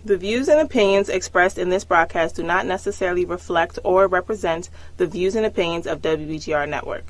The views and opinions expressed in this broadcast do not necessarily reflect or represent the views and opinions of WBGR Network.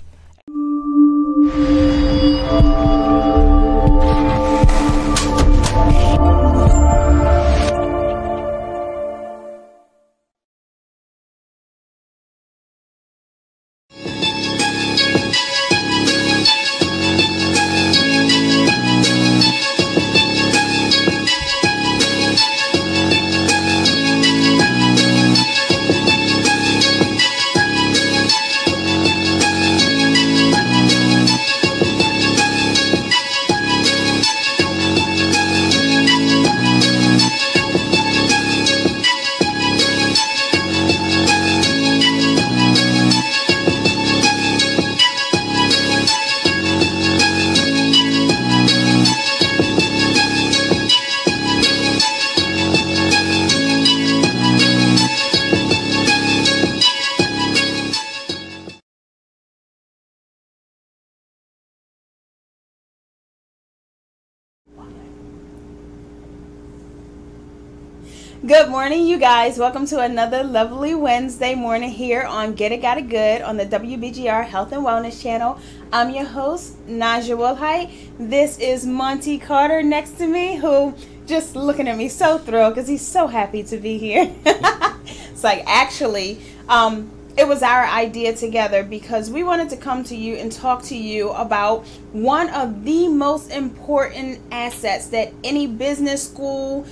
Good morning, you guys. Welcome to another lovely Wednesday morning here on Get It Got It Good on the WBGR Health and Wellness channel. I'm your host, Naja Wilhite. This is Monty Carter next to me, who just looking at me so thrilled because he's so happy to be here. It's like, actually, it was our idea together because we wanted to come to you and talk to you about one of the most important assets that any business, school,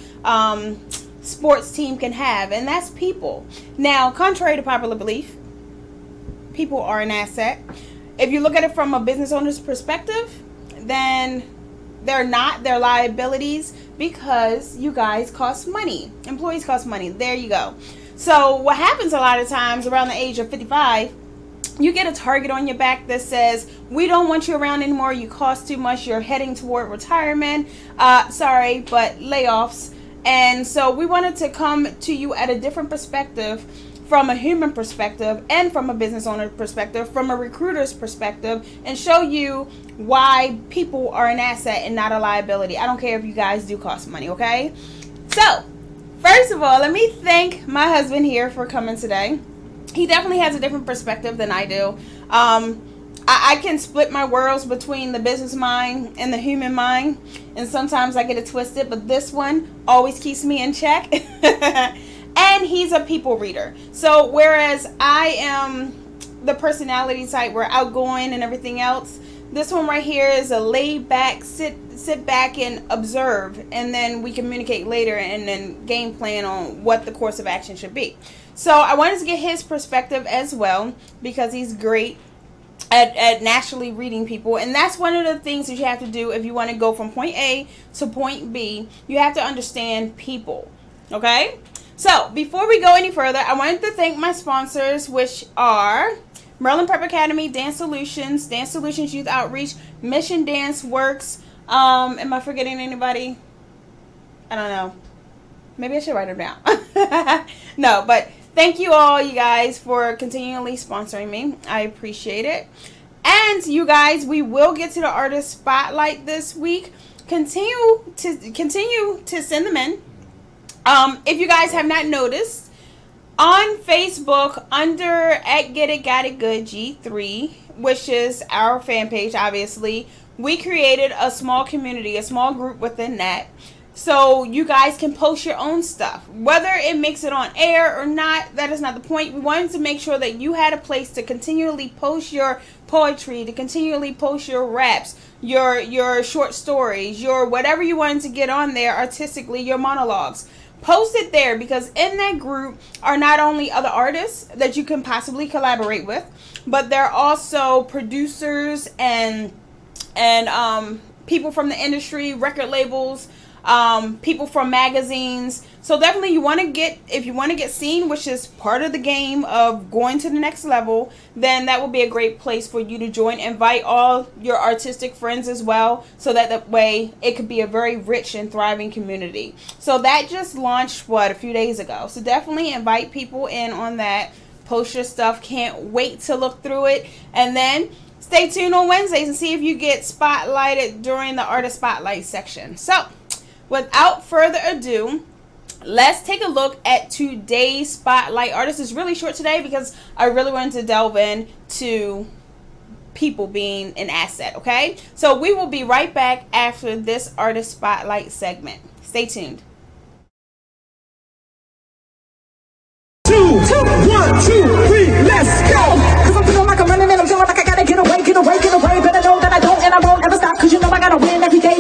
sports team can have, and that's people. Now, contrary to popular belief, people are an asset. If you look at it from a business owner's perspective, then they're not. They're liabilities because you guys cost money. Employees cost money. There you go. So what happens a lot of times around the age of 55, you get a target on your back that says, we don't want you around anymore, you cost too much, you're heading toward retirement, sorry, but layoffs. And so we wanted to come to you at a different perspective, from a human perspective and from a business owner perspective, from a recruiter's perspective, and show you why people are an asset and not a liability. I don't care if you guys do cost money, okay? So, first of all, let me thank my husband here for coming today. He definitely has a different perspective than I do. I can split my worlds between the business mind and the human mind, and sometimes I get it twisted, but this one always keeps me in check. And he's a people reader. So whereas I am the personality type, we're outgoing and everything else, this one right here is a laid back, sit back and observe, and then we communicate later and then game plan on what the course of action should be. So I wanted to get his perspective as well, because he's great at naturally reading people, and that's one of the things that you have to do if you want to go from point A to point B. You have to understand people, okay? So before we go any further, I wanted to thank my sponsors, which are Maryland Prep Academy, Dance Solutions Youth Outreach, Mission Dance Works. Am I forgetting anybody? I don't know. Maybe I should write them down. No, but thank you all, you guys, for continually sponsoring me. I appreciate it. And you guys, we will get to the artist spotlight this week. Continue to send them in. If you guys have not noticed, on Facebook under at Get It Got It Good G3, which is our fan page, obviously, we created a small community, a small group within that. So you guys can post your own stuff. Whether it makes it on air or not, that is not the point. We wanted to make sure that you had a place to continually post your poetry, to continually post your raps, your short stories, your whatever you wanted to get on there artistically, your monologues. Post it there, because in that group are not only other artists that you can possibly collaborate with, but there are also producers and people from the industry, record labels, people from magazines. So definitely if you want to get seen, which is part of the game of going to the next level, then that would be a great place for you to join. Invite all your artistic friends as well, so that way it could be a very rich and thriving community. So that just launched, a few days ago. So definitely invite people in on that. Post your stuff. Can't wait to look through it. And then stay tuned on Wednesdays and see if you get spotlighted during the artist spotlight section. So without further ado, let's take a look at today's spotlight artist. It's really short today because I really wanted to delve into people being an asset, okay? So we will be right back after this artist spotlight segment. Stay tuned. 2, 1, 2, 3, let's go. Cause I'm feeling like I'm running and I'm feeling like I gotta get away. Better know that I don't and I won't ever stop. Cause you know I gotta win every day.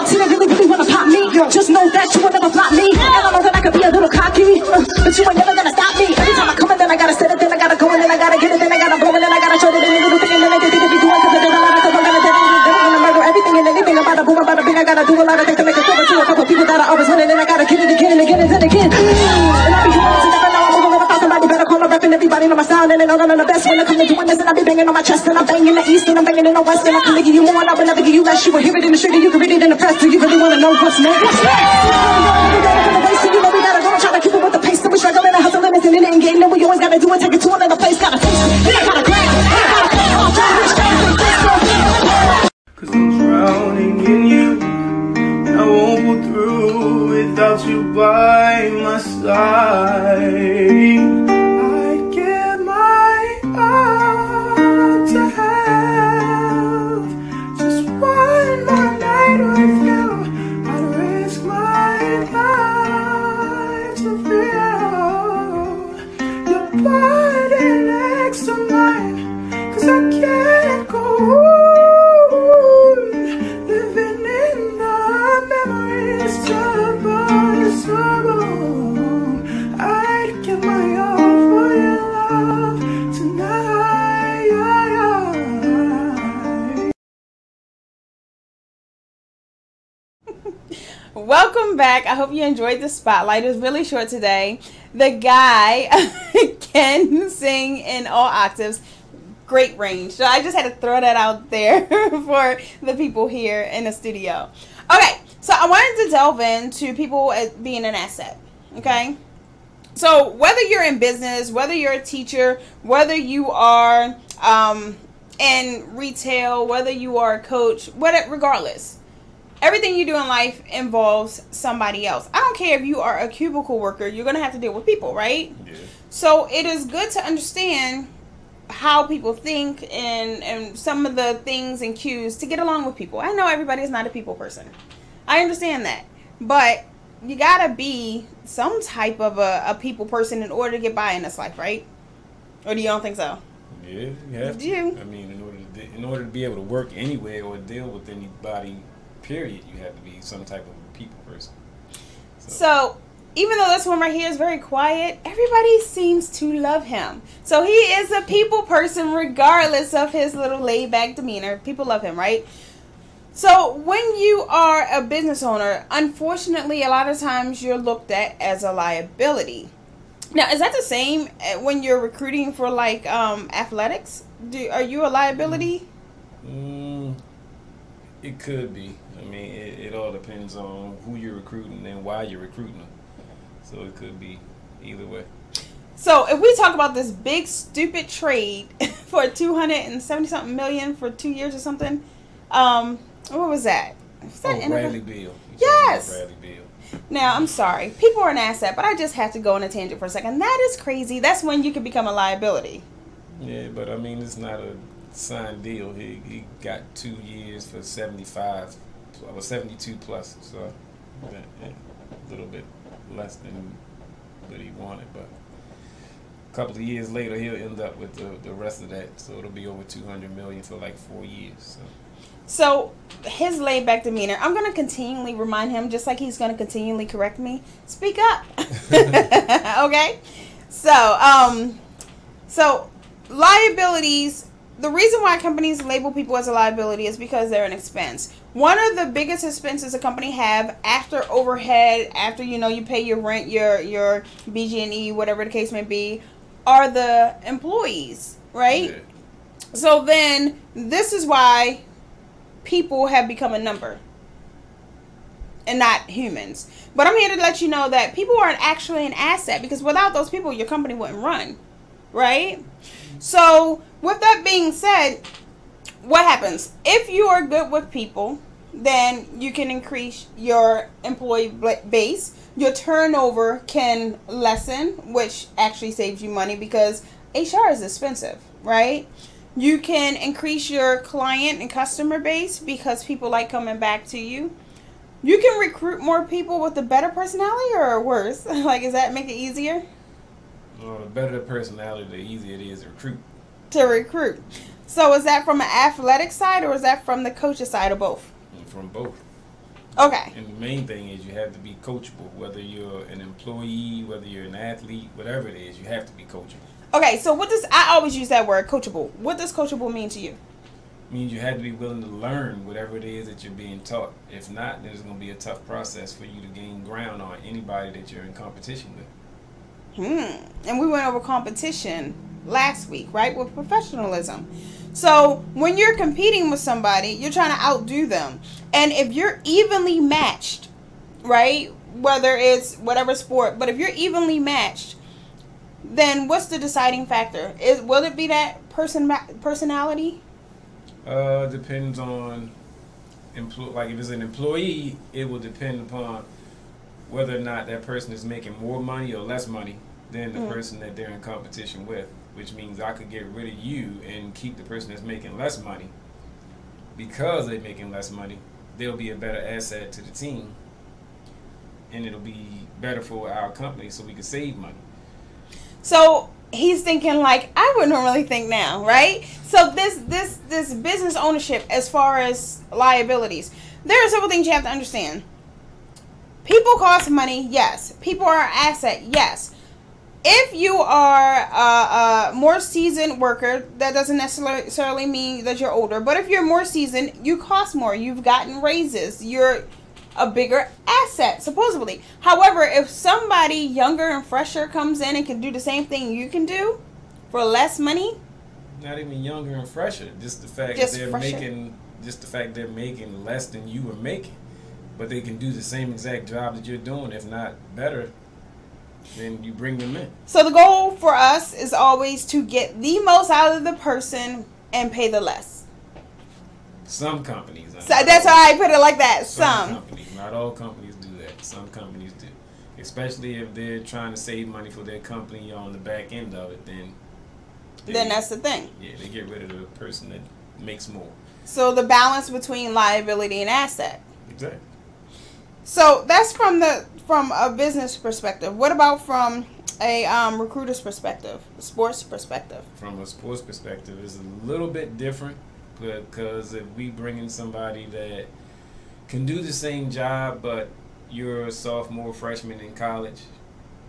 See, they really wanna pop me. Just know that you will never flop me. And I know that I could be a little cocky, but you ain't never gonna stop me. Every time I come in, then I gotta set it, then I gotta go and then I gotta get it, then I gotta blow and then I gotta show it. Any little thing and then I think be doing cause I did a lot of cause I'm gonna murder everything and anything about a boom, about a bing. I gotta do a lot of things to make it over to a couple people that are always winning. And I gotta get it again and again and then again. And I be doing it never know I'm moving with somebody better call a rep and everybody know my sound and they know I'm the best when I come to doing this and I be banging on my chest and I'm banging the east and I'm banging in the west and I can give you more and I will never give you less. You will hear it in the street and you can read it in the press. Do you really want to know what's next? What's next? You know we gotta go and try to keep it with the pace and we struggling and hustling and in it and getting it. We always gotta do it, take it to another place. Gotta face it, gotta grab it, gotta pay off, cause I'm drowning in you. I won't go through without you by my side. I'd give my all to have just one more night with you. I'd risk my life to feel your body next to mine. Cause I can't go living in the memories of our sorrow. I'd give my all for your love tonight. Welcome back. I hope you enjoyed the spotlight. It was really short today. The guy can sing in all octaves. Great range. So I just had to throw that out there for the people here in the studio. Okay, so I wanted to delve into people as being an asset. Okay, so whether you're in business, whether you're a teacher, whether you are in retail, whether you are a coach, whatever, regardless, everything you do in life involves somebody else. I don't care if you are a cubicle worker, you're going to have to deal with people, right? Yeah. So it is good to understand how people think and some of the things and cues to get along with people. I know everybody is not a people person. I understand that. But you got to be some type of a people person in order to get by in this life, right? Or do you don't think so? Yeah, you have to. Do you? I mean, in order to be able to work anywhere or deal with anybody, period, you have to be some type of a people person. So even though this one right here is very quiet, everybody seems to love him. So he is a people person regardless of his little laid-back demeanor. People love him, right? So when you are a business owner, unfortunately, a lot of times you're looked at as a liability. Now, is that the same when you're recruiting for like athletics? Are you a liability? It could be. I mean, it all depends on who you're recruiting and why you're recruiting them. So it could be either way. So if we talk about this big stupid trade for $270-something million for 2 years or something, what was that? Bradley Beal. Yes. Bradley Beal. Now, I'm sorry. People are an asset, but I just have to go on a tangent for a second. That is crazy. That's when you can become a liability. Yeah, but I mean, it's not a signed deal. He got 2 years for 75, or 72 plus, so a little bit less than what he wanted, but a couple of years later he'll end up with the rest of that, so it'll be over 200 million for like 4 years. So his laid back demeanor, I'm going to continually remind him, just like he's going to continually correct me, speak up. Okay, so liabilities, the reason why companies label people as a liability is because they're an expense. One of the biggest expenses a company have after overhead, after you pay your rent, your BG&E, whatever the case may be, are the employees, right? Yeah. So then this is why people have become a number and not humans. But I'm here to let you know that people are actually an asset, because without those people, your company wouldn't run, right? So with that being said, what happens? If you are good with people, then you can increase your employee base. Your turnover can lessen, which actually saves you money because HR is expensive, right? You can increase your client and customer base because people like coming back to you. You can recruit more people with a better personality or worse. Like, does that make it easier? Well, the better the personality, the easier it is to recruit. So is that from an athletic side or is that from the coach's side or both? From both. Okay. And the main thing is you have to be coachable. Whether you're an employee, whether you're an athlete, whatever it is, you have to be coachable. Okay, so I always use that word, coachable. What does coachable mean to you? It means you have to be willing to learn whatever it is that you're being taught. If not, then it's going to be a tough process for you to gain ground on anybody that you're in competition with. And we went over competition last week, right, with professionalism. So when you're competing with somebody, you're trying to outdo them. And if you're evenly matched, right, whether it's whatever sport, but if you're evenly matched, then what's the deciding factor? Will it be that personality? Depends on, like if it's an employee, it will depend upon whether or not that person is making more money or less money than the person that they're in competition with, which means I could get rid of you and keep the person that's making less money. Because they're making less money, they'll be a better asset to the team, and it'll be better for our company so we can save money. So he's thinking like I would normally think now, right? So this business ownership as far as liabilities, there are several things you have to understand. People cost money, yes. People are an asset, yes. If you are a more seasoned worker, that doesn't necessarily mean that you're older. But if you're more seasoned, you cost more. You've gotten raises. You're a bigger asset, supposedly. However, if somebody younger and fresher comes in and can do the same thing you can do for less money, not even younger and fresher, just the fact that they're making less than you were making, but they can do the same exact job that you're doing, if not better, then you bring them in. So the goal for us is always to get the most out of the person and pay the less. Some companies. So that's why I put it like that. Some companies. Not all companies do that. Some companies do. Especially if they're trying to save money for their company on the back end of it, then that's the thing. Yeah, they get rid of the person that makes more. So the balance between liability and asset. Exactly. So that's from a business perspective. What about from a recruiter's perspective, sports perspective? From a sports perspective, it's a little bit different because if we bring in somebody that can do the same job, but you're a sophomore, freshman in college,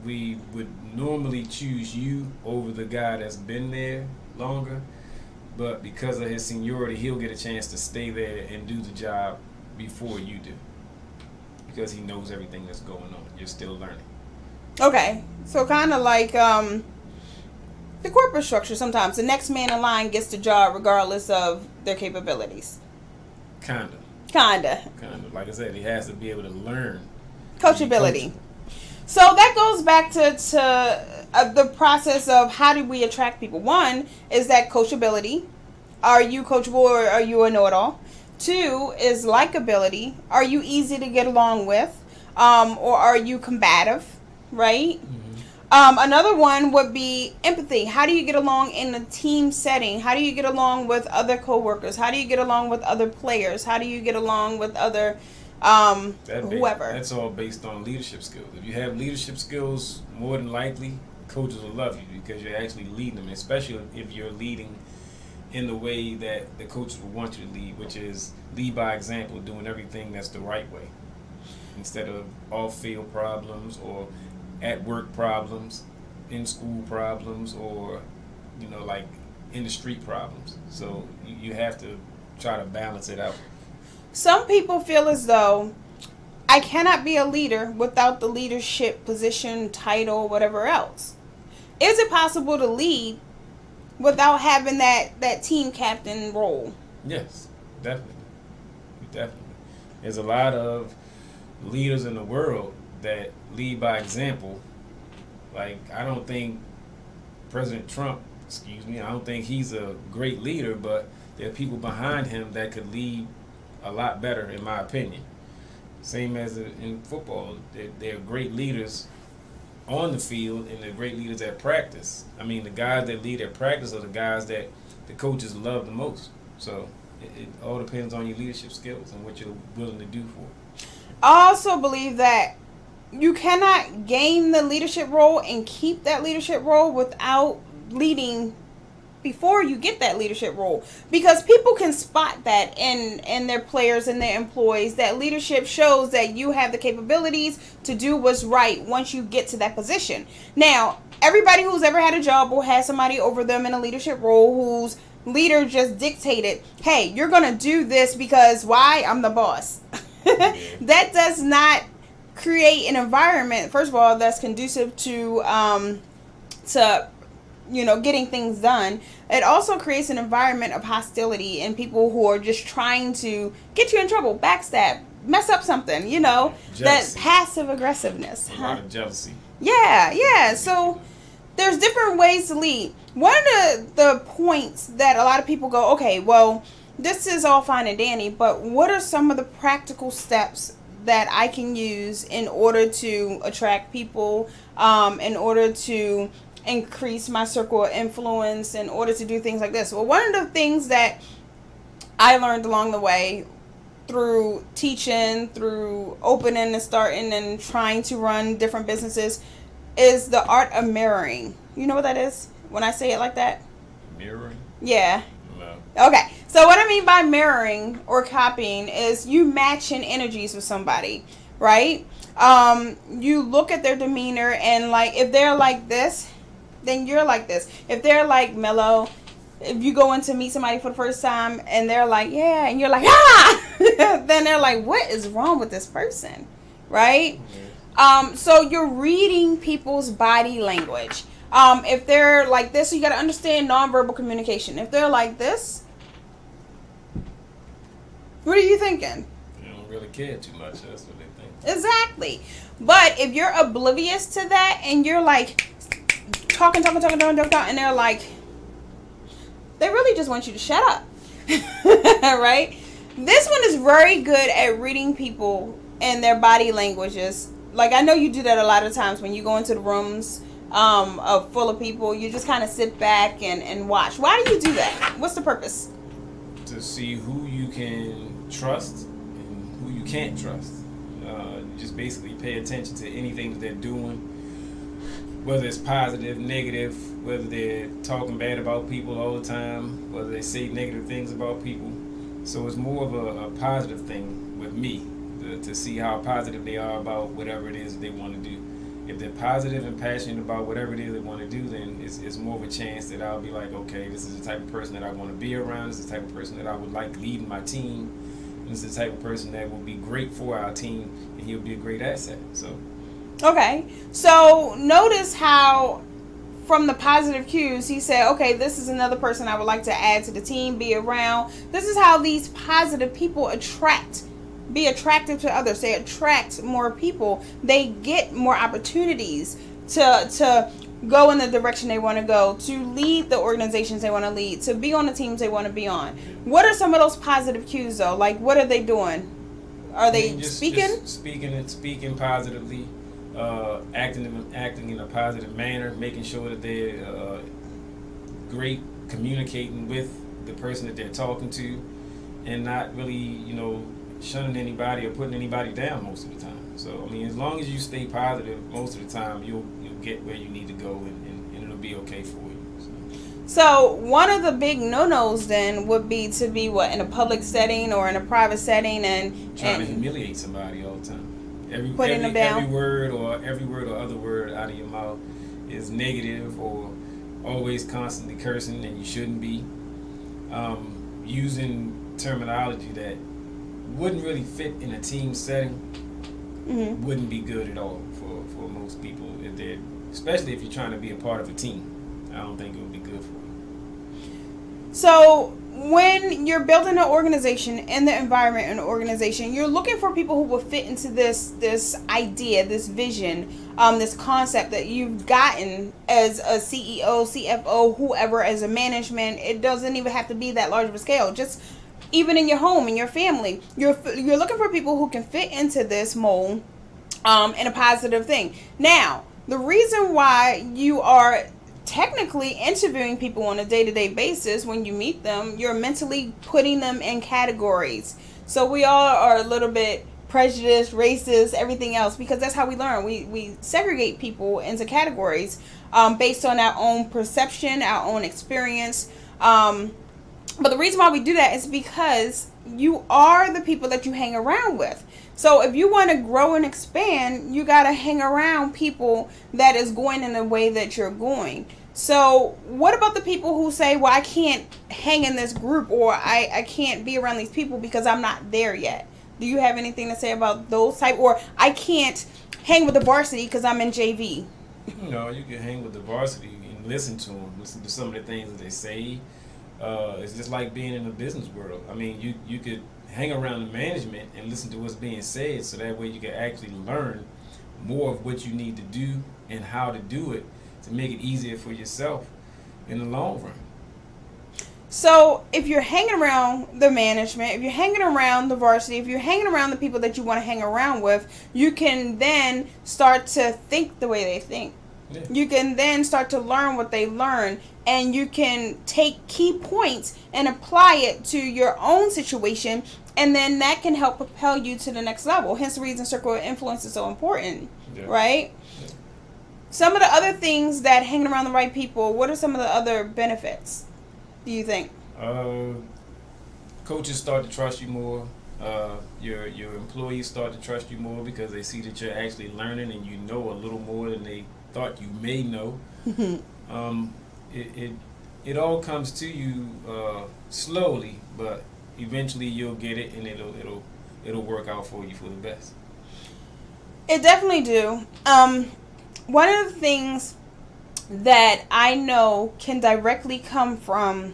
we would normally choose you over the guy that's been there longer. But because of his seniority, he'll get a chance to stay there and do the job before you do. Because he knows everything that's going on. You're still learning. Okay. So kind of like the corporate structure sometimes. The next man in line gets the job regardless of their capabilities. Kinda. Like I said, he has to be able to learn. Coachability. So that goes back to the process of how do we attract people. One is that coachability. Are you coachable or are you a know-it-all? Two is likability. Are you easy to get along with? Or are you combative? Right? Mm-hmm. Another one would be empathy. How do you get along in a team setting? How do you get along with other coworkers? How do you get along with other players? How do you get along with other whoever? That's all based on leadership skills. If you have leadership skills, more than likely, coaches will love you because you're actually leading them, especially if you're leading in the way that the coaches will want you to lead, which is lead by example, doing everything that's the right way, instead of off-field problems or at-work problems, in-school problems, or, like in the street problems. So you have to try to balance it out. Some people feel as though I cannot be a leader without the leadership position, title, whatever else. Is it possible to lead without having that team captain role? Yes, definitely. There's a lot of leaders in the world that lead by example. Like, I don't think President Trump, I don't think he's a great leader, but there are people behind him that could lead a lot better, in my opinion. Same as in football, they're great leaders on the field and they're great leaders at practice. I mean, the guys that lead at practice are the guys that the coaches love the most. So it all depends on your leadership skills and what you're willing to do for it. I also believe that you cannot gain the leadership role and keep that leadership role without leading before you get that leadership role, because people can spot that in their players and their employees. That leadership shows that you have the capabilities to do what's right once you get to that position. Now, everybody who's ever had a job or had somebody over them in a leadership role whose leader just dictated, hey, you're gonna do this because why? I'm the boss. That does not create an environment, first of all, that's conducive to getting things done. It also creates an environment of hostility and people who are just trying to get you in trouble, backstab, mess up something, Jealousy. That passive aggressiveness. A lot of jealousy. Yeah. So there's different ways to lead. One of the points that a lot of people go, okay, well, this is all fine and dandy, but what are some of the practical steps that I can use in order to attract people, in order to increase my circle of influence, in order to do things like this? Well, one of the things that I learned along the way through teaching, through opening and starting and trying to run different businesses is the art of mirroring. You know what that is when I say it like that? Mirroring? Yeah. No. Okay. So what I mean by mirroring or copying is you matching energies with somebody, right? You look at their demeanor and like if they're like this, then you're like this. If they're like mellow, if you go in to meet somebody for the first time and they're like, yeah, and you're like, ah, then they're like, what is wrong with this person, right? Mm-hmm. So you're reading people's body language. If they're like this, so you got to understand nonverbal communication. If they're like this, what are you thinking? They don't really care too much. That's what they think. Exactly. But if you're oblivious to that and you're like talking, and they're like, they really just want you to shut up. Right? This one is very good at reading people and their body languages. Like, I know you do that a lot of times when you go into the rooms full of people. You just kind of sit back and watch. Why do you do that? What's the purpose? To see who you can trust and who you can't trust. Just basically pay attention to anything that they're doing, whether it's positive, negative, whether they're talking bad about people all the time, whether they say negative things about people. So it's more of a positive thing with me, to see how positive they are about whatever it is they want to do. If they're positive and passionate about whatever it is they want to do, then it's more of a chance that I'll be like, okay, this is the type of person that I want to be around. This is the type of person that I would like leading my team. And this is the type of person that will be great for our team, and he'll be a great asset. So, okay. So notice how from the positive cues, he said, okay, this is another person I would like to add to the team, be around. This is how these positive people be attractive to others. They attract more people. They get more opportunities to go in the direction they want to go, to lead the organizations they want to lead, to be on the teams they want to be on. What are some of those positive cues though? Like, what are they doing? Are they speaking? Speaking positively, acting in a positive manner, making sure that they're great communicating with the person that they're talking to, and not really, shunning anybody or putting anybody down most of the time. So, I mean, as long as you stay positive most of the time, you'll get where you need to go, and it'll be okay for you. So one of the big no-nos then would be to be in a public setting or in a private setting and trying to humiliate somebody all the time. Every word or other word out of your mouth is negative, or always constantly cursing, and you shouldn't be. Using terminology that wouldn't really fit in a team setting, mm-hmm. wouldn't be good at all for most people. Especially if you're trying to be a part of a team. I don't think it would be good for you. So when you're building an organization and the environment in an organization, you're looking for people who will fit into this idea, this vision, this concept that you've gotten as a CEO, CFO, whoever, as a management. It doesn't even have to be that large of a scale. Just even in your home, in your family. You're looking for people who can fit into this mold in a positive thing. Now, the reason why you are technically interviewing people on a day-to-day basis when you meet them, you're mentally putting them in categories. So we all are a little bit prejudiced, racist, everything else, because that's how we learn. We segregate people into categories based on our own perception, our own experience. But the reason why we do that is because you are the people that you hang around with. So if you want to grow and expand, you got to hang around people that is going in the way that you're going. So what about the people who say, well, I can't hang in this group, or I can't be around these people because I'm not there yet? Do you have anything to say about those type? Or I can't hang with the varsity because I'm in JV. No, you can hang with the varsity and listen to them. Listen to some of the things that they say. It's just like being in the business world. I mean, you could hang around the management and listen to what's being said, so that way you can actually learn more of what you need to do and how to do it to make it easier for yourself in the long run. So if you're hanging around the management, if you're hanging around the varsity, if you're hanging around the people that you want to hang around with, you can then start to think the way they think. Yeah. You can then start to learn what they learn, and you can take key points and apply it to your own situation, and then that can help propel you to the next level. Hence the reason circle of influence is so important, right? Yeah. Some of the other things that hanging around the right people, what are some of the other benefits, do you think? Coaches start to trust you more. Your employees start to trust you more because they see that you're actually learning and you know a little more than they thought you may know. It all comes to you slowly, but eventually you'll get it, and it'll work out for you for the best. It definitely do. One of the things that I know can directly come from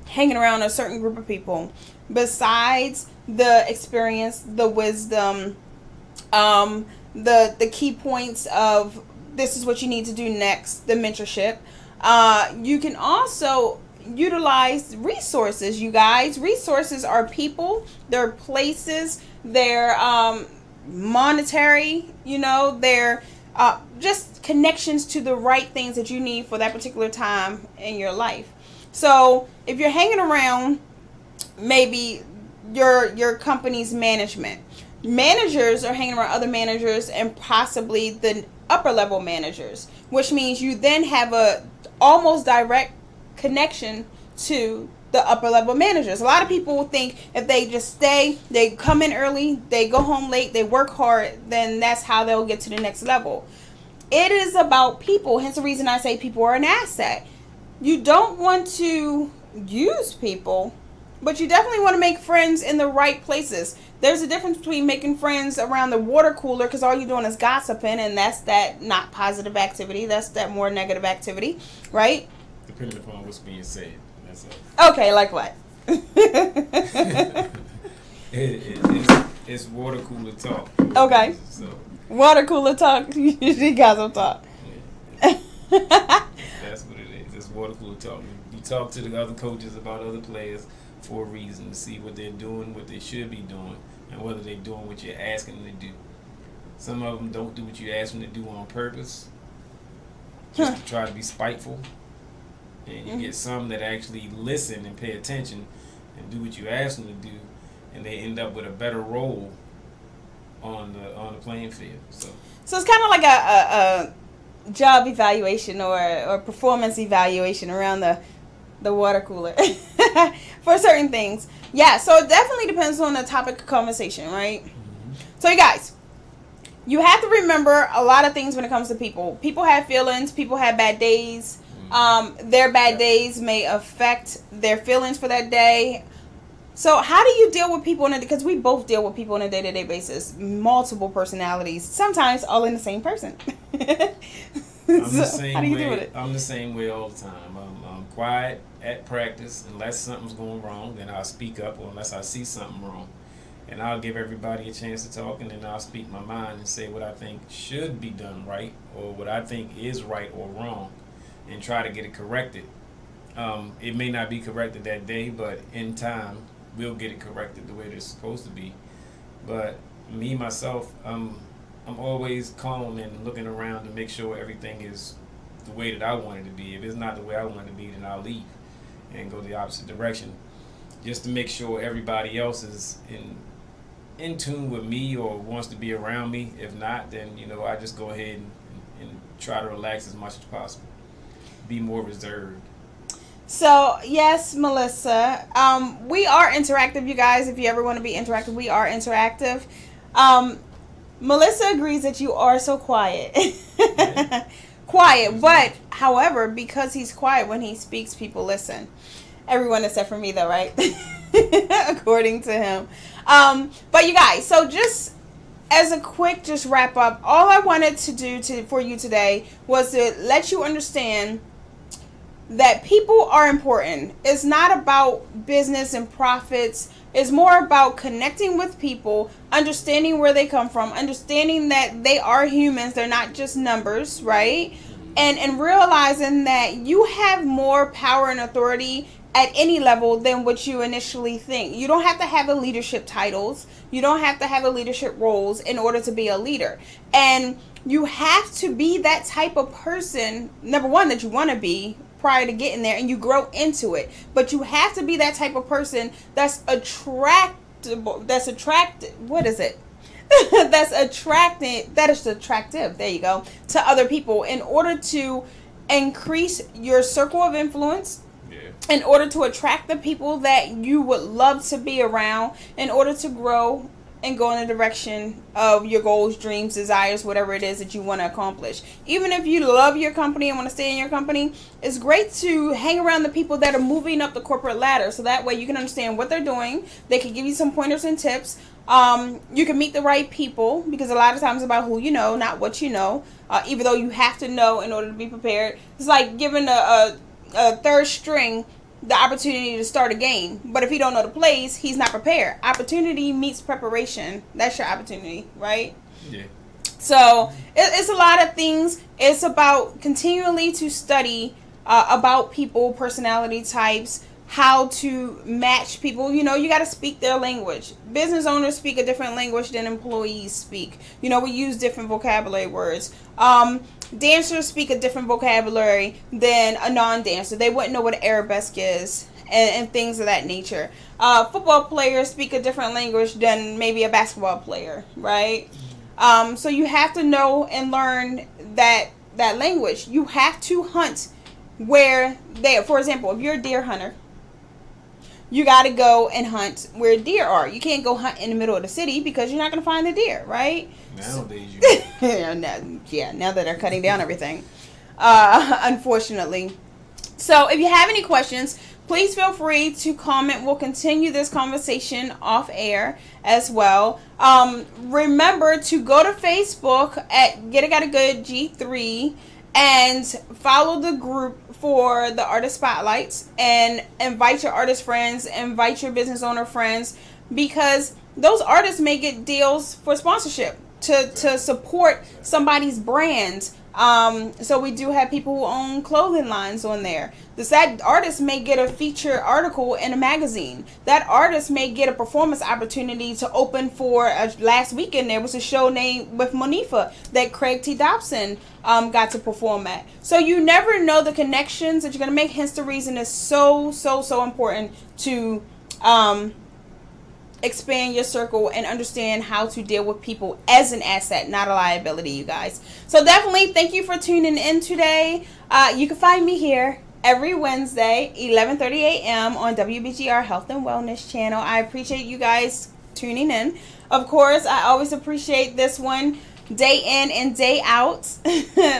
hanging around a certain group of people, besides the experience, the wisdom, the key points of this is what you need to do next, the mentorship, you can also utilize resources, you guys. Resources are people, they're places, they're monetary, they're just connections to the right things that you need for that particular time in your life. So if you're hanging around maybe your company's management, managers are hanging around other managers and possibly the upper level managers, which means you then have a almost direct connection to the upper level managers. A lot of people think if they just stay, they come in early, they go home late, they work hard, then that's how they'll get to the next level. It is about people. Hence the reason I say people are an asset. You don't want to use people, but you definitely want to make friends in the right places. There's a difference between making friends around the water cooler, because all you're doing is gossiping, and that's that not positive activity. That's that more negative activity, right? Depending upon what's being said. That's it. Okay, like what? It's water cooler talk. Okay. So. Water cooler talk. You gossip talk. Yeah. That's what it is. It's water cooler talk. You talk to the other coaches about other players for a reason, to see what they're doing, what they should be doing, and whether they're doing what you're asking them to do. Some of them don't do what you ask them to do on purpose, just to try to be spiteful. And you get some that actually listen and pay attention and do what you ask them to do, and they end up with a better role on the playing field. So it's kind of like a job evaluation or performance evaluation around the water cooler for certain things. Yeah, so it definitely depends on the topic of conversation, right? Mm-hmm. So you guys, you have to remember a lot of things when it comes to people. People have feelings. People have bad days. Their bad days may affect their feelings for that day. So how do you deal with people because we both deal with people on a day-to-day basis, multiple personalities, sometimes all in the same person. I'm the same how do you deal with it? I'm the same way all the time. I'm quiet at practice. Unless something's going wrong, then I'll speak up, or unless I see something wrong. And I'll give everybody a chance to talk, and then I'll speak my mind and say what I think should be done right, or what I think is right or wrong, and try to get it corrected. It may not be corrected that day, but in time, we'll get it corrected the way it's supposed to be. But me, myself, I'm always calm and looking around to make sure everything is the way that I want it to be. If it's not the way I want it to be, then I'll leave and go the opposite direction, just to make sure everybody else is in tune with me or wants to be around me. If not, then I just go ahead and try to relax as much as possible, be more reserved. So yes, Melissa, we are interactive, you guys. If you ever want to be interactive, we are interactive. Melissa agrees that you are so quiet. Quiet, but however, because he's quiet, when he speaks, people listen. Everyone except for me, though, right? According to him. But you guys, so just as a quick wrap up, all I wanted to do for you today was to let you understand that people are important. It's not about business and profits. It's more about connecting with people, understanding where they come from, understanding that they are humans. They're not just numbers, right? And realizing that you have more power and authority at any level than what you initially think. You don't have to have the leadership titles. You don't have to have the leadership roles in order to be a leader. And you have to be that type of person, number one, that you want to be prior to getting there, and you grow into it. But you have to be that type of person that's attractive. What is it? That's attractive. That is attractive. There you go. To other people, in order to increase your circle of influence. In order to attract the people that you would love to be around, in order to grow and go in the direction of your goals, dreams, desires, whatever it is that you want to accomplish. Even if you love your company and want to stay in your company, it's great to hang around the people that are moving up the corporate ladder, so that way you can understand what they're doing. They can give you some pointers and tips. You can meet the right people, because a lot of times it's about who you know, not what you know, even though you have to know in order to be prepared. It's like giving a third string the opportunity to start a game, but if he don't know the plays, he's not prepared. Opportunity meets preparation. That's your opportunity, right? Yeah. So it's a lot of things. It's about continually to study about people, personality types, how to match people. You got to speak their language. Business owners speak a different language than employees speak. We use different vocabulary words. Dancers speak a different vocabulary than a non-dancer. They wouldn't know what arabesque is and things of that nature. Football players speak a different language than maybe a basketball player, right? So you have to know and learn that language. You have to hunt where for example, if you're a deer hunter, you got to go and hunt where deer are. You can't go hunt in the middle of the city because you're not going to find the deer, right? Nowadays, now that they're cutting down everything, unfortunately. So if you have any questions, please feel free to comment. We'll continue this conversation off air as well. Remember to go to Facebook at Get It Got It Good G3 and follow the group for the artist spotlights, and invite your artist friends, invite your business owner friends, because those artists may get deals for sponsorship to support somebody's brand. So we do have people who own clothing lines on there. That artist may get a feature article in a magazine. That artist may get a performance opportunity to open for last weekend. There was a show named with Monifa that Craig T. Dobson got to perform at. So you never know the connections that you're going to make. Hence the reason it's so important to expand your circle and understand how to deal with people as an asset, not a liability, you guys. So definitely thank you for tuning in today. You can find me here every Wednesday, 11:30 a.m. on WBGR Health and Wellness channel. I appreciate you guys tuning in. Of course, I always appreciate this one, day in and day out,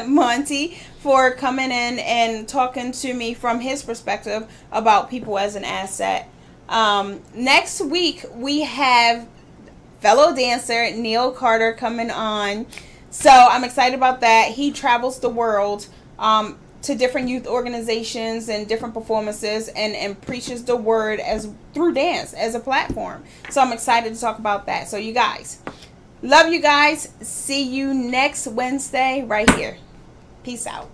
Monty, for coming in and talking to me from his perspective about people as an asset. Next week we have fellow dancer Neil Carter coming on, so I'm excited about that. He travels the world to different youth organizations and different performances and preaches the word through dance as a platform. So I'm excited to talk about that. So you guys, love you guys. See you next Wednesday right here. Peace out.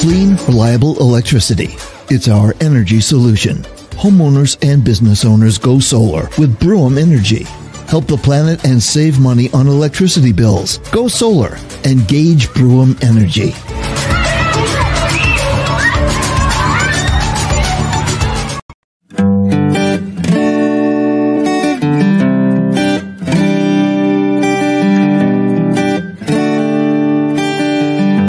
clean, reliable electricity. It's our energy solution. Homeowners and business owners go solar with Bruum Energy. Help the planet and save money on electricity bills. Go solar. Engage Bruum Energy.